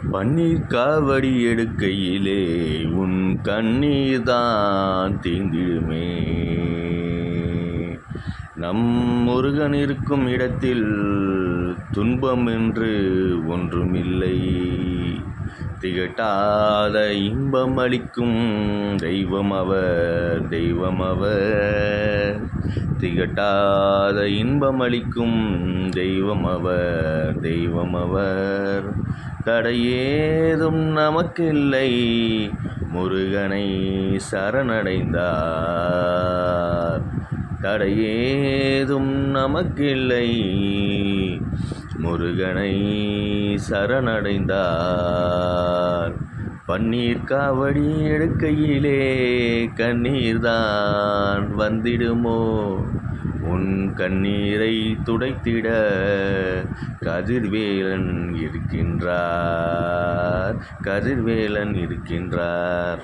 பன்னீர் காவடி எடுக்கையிலே உன் கண்ணீர் தான் தீந்திடுமே. நம் முருகன் இருக்கும் இடத்தில் துன்பம் என்று ஒன்றுமில்லை. திகட்டாத இன்பம் அளிக்கும் தெய்வம் அவர், தெய்வம் அவர். திகட்டாத இன்பம் அளிக்கும் தெய்வம் அவர், தெய்வம் அவர். தடையேதும் நமக்கில்லை, முருகனை சரணடைந்தார். தடையேதும் நமக்கில்லை, முருகனை சரணடைந்தார். பன்னீர் காவடி எடுக்கையிலே கண்ணீர்தான் வந்திடுமோ. உன் கண்ணீரை துடைத்திட கதிர்வேலன் இருக்கின்றார், கதிர்வேலன் இருக்கின்றார்.